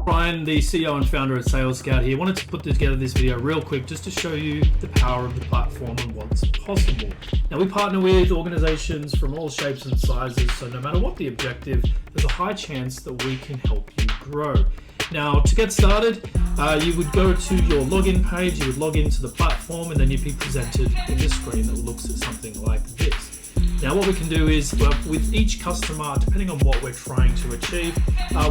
Brian, the CEO and founder of Salescout here. Wanted to put together this video real quick just to show you the power of the platform and what's possible. Now, we partner with organizations from all shapes and sizes, so no matter what the objective, there's a high chance that we can help you grow. Now, to get started, you would go to your login page, you would log into the platform, and then you'd be presented with a screen that looks at something like this. Now, what we can do is, with each customer, depending on what we're trying to achieve,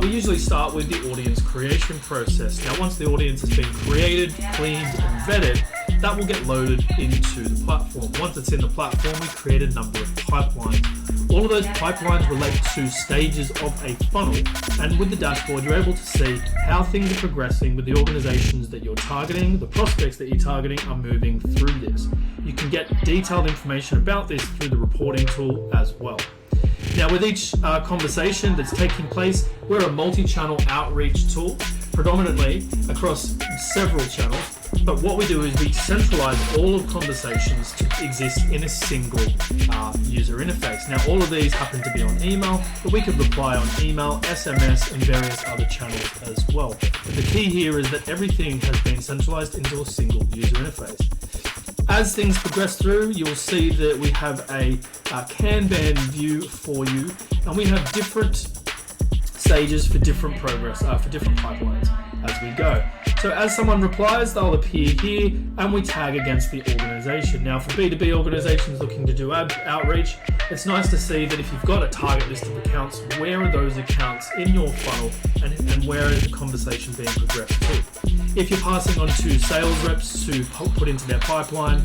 we usually start with the audience creation process. Now, once the audience has been created, cleaned, and vetted, that will get loaded into the platform. Once it's in the platform, we create a number of pipelines. All of those pipelines relate to stages of a funnel, and with the dashboard, you're able to see how things are progressing with the organizations that you're targeting. The prospects that you're targeting are moving through this. You can get detailed information about this through the reporting tool as well. Now, with each conversation that's taking place, we're a multi-channel outreach tool, predominantly across several channels. But what we do is we centralize all of conversations to exist in a single user interface. Now, all of these happen to be on email, but we could reply on email, SMS, and various other channels as well. But the key here is that everything has been centralized into a single user interface. As things progress through, you'll see that we have a Kanban view for you, and we have different stages for different progress, for different pipelines as we go. So as someone replies, they'll appear here, and we tag against the organization. Now, for B2B organizations looking to do outreach, it's nice to see that if you've got a target list of accounts, where are those accounts in your funnel, and where is the conversation being progressed to? If you're passing on to sales reps to put into their pipeline,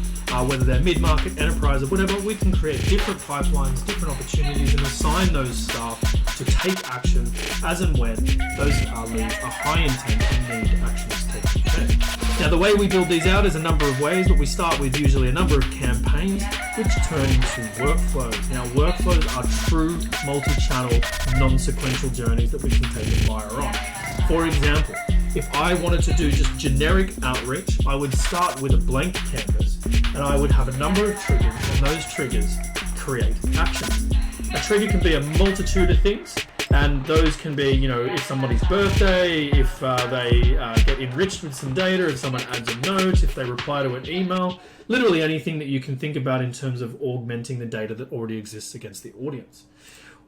whether they're mid-market, enterprise, or whatever, we can create different pipelines, different opportunities, and assign those staff to take action as and when those leads are high intent and need actions taken place. Now, the way we build these out is a number of ways, but we start with usually a number of campaigns which turn into workflows. Now, workflows are true multi-channel, non-sequential journeys that we can take and fire on. For example, if I wanted to do just generic outreach, I would start with a blank canvas, and I would have a number of triggers, and those triggers create actions. A trigger can be a multitude of things, and those can be, if somebody's birthday, if they get enriched with some data, if someone adds a note, if they reply to an email, literally anything that you can think about in terms of augmenting the data that already exists against the audience.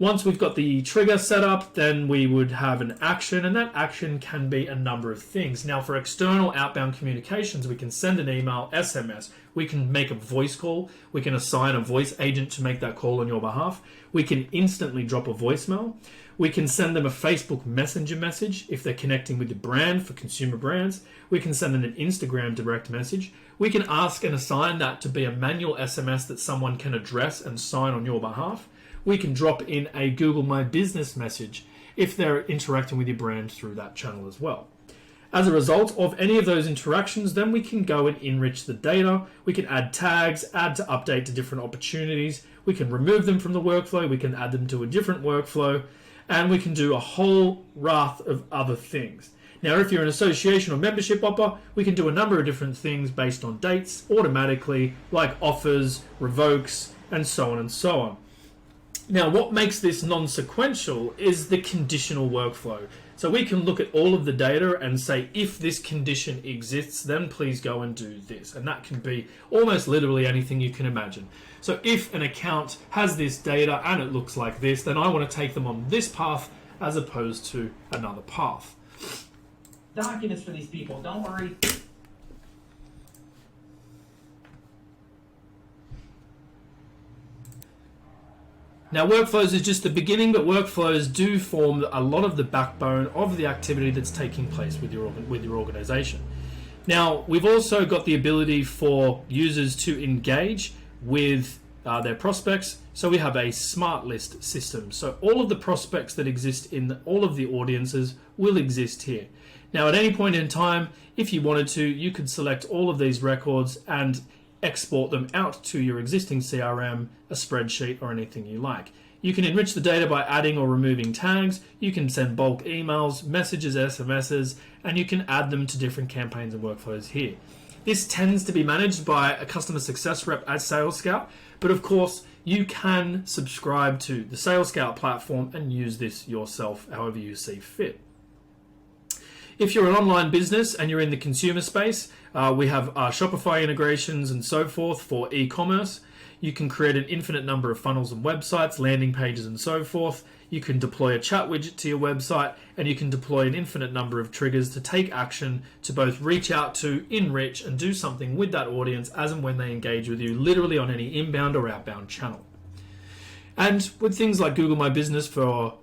Once we've got the trigger set up, then we would have an action, and that action can be a number of things. Now, for external outbound communications, we can send an email, SMS, we can make a voice call, we can assign a voice agent to make that call on your behalf, we can instantly drop a voicemail, we can send them a Facebook Messenger message if they're connecting with the brand for consumer brands, we can send them an Instagram direct message, we can ask and assign that to be a manual SMS that someone can address and sign on your behalf. We can drop in a Google My Business message if they're interacting with your brand through that channel as well. As a result of any of those interactions, then we can go and enrich the data. We can add tags, add to update to different opportunities. We can remove them from the workflow. We can add them to a different workflow, and we can do a whole raft of other things. Now, if you're an association or membership offer, we can do a number of different things based on dates automatically, like offers, revokes, and so on and so on. Now, what makes this non-sequential is the conditional workflow. So we can look at all of the data and say, if this condition exists, then please go and do this. And that can be almost literally anything you can imagine. So if an account has this data and it looks like this, then I want to take them on this path as opposed to another path. Documents for these people, don't worry. Now, workflows is just the beginning, but workflows do form a lot of the backbone of the activity that's taking place with your organization. Now, we've also got the ability for users to engage with their prospects. So we have a smart list system. So all of the prospects that exist in all of the audiences will exist here. Now, at any point in time, if you wanted to, you could select all of these records and export them out to your existing CRM, a spreadsheet, or anything you like. You can enrich the data by adding or removing tags. You can send bulk emails, messages, SMSs, and you can add them to different campaigns and workflows here. This tends to be managed by a customer success rep at Salescout, but of course, you can subscribe to the Salescout platform and use this yourself however you see fit. If you're an online business and you're in the consumer space, we have Shopify integrations and so forth for e-commerce. You can create an infinite number of funnels and websites, landing pages and so forth. You can deploy a chat widget to your website, and you can deploy an infinite number of triggers to take action to both reach out to, enrich, and do something with that audience as and when they engage with you, literally on any inbound or outbound channel. And with things like Google My Business for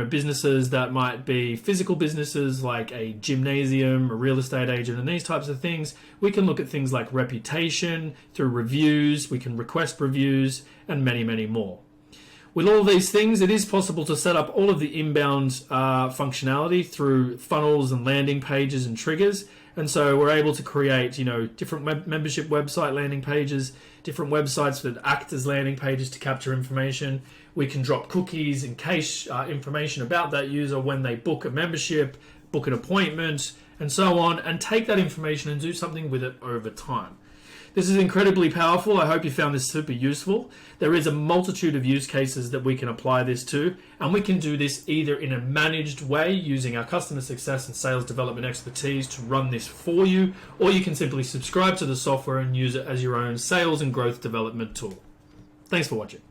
businesses that might be physical businesses like a gymnasium, a real estate agent, and these types of things, we can look at things like reputation, through reviews, we can request reviews, and many, many more. With all these things, it is possible to set up all of the inbound functionality through funnels and landing pages and triggers. And so we're able to create, different membership website landing pages, different websites that act as landing pages to capture information. We can drop cookies and cache information about that user when they book a membership, book an appointment, and so on, and take that information and do something with it over time. This is incredibly powerful. I hope you found this super useful. There is a multitude of use cases that we can apply this to, and we can do this either in a managed way using our customer success and sales development expertise to run this for you, or you can simply subscribe to the software and use it as your own sales and growth development tool. Thanks for watching.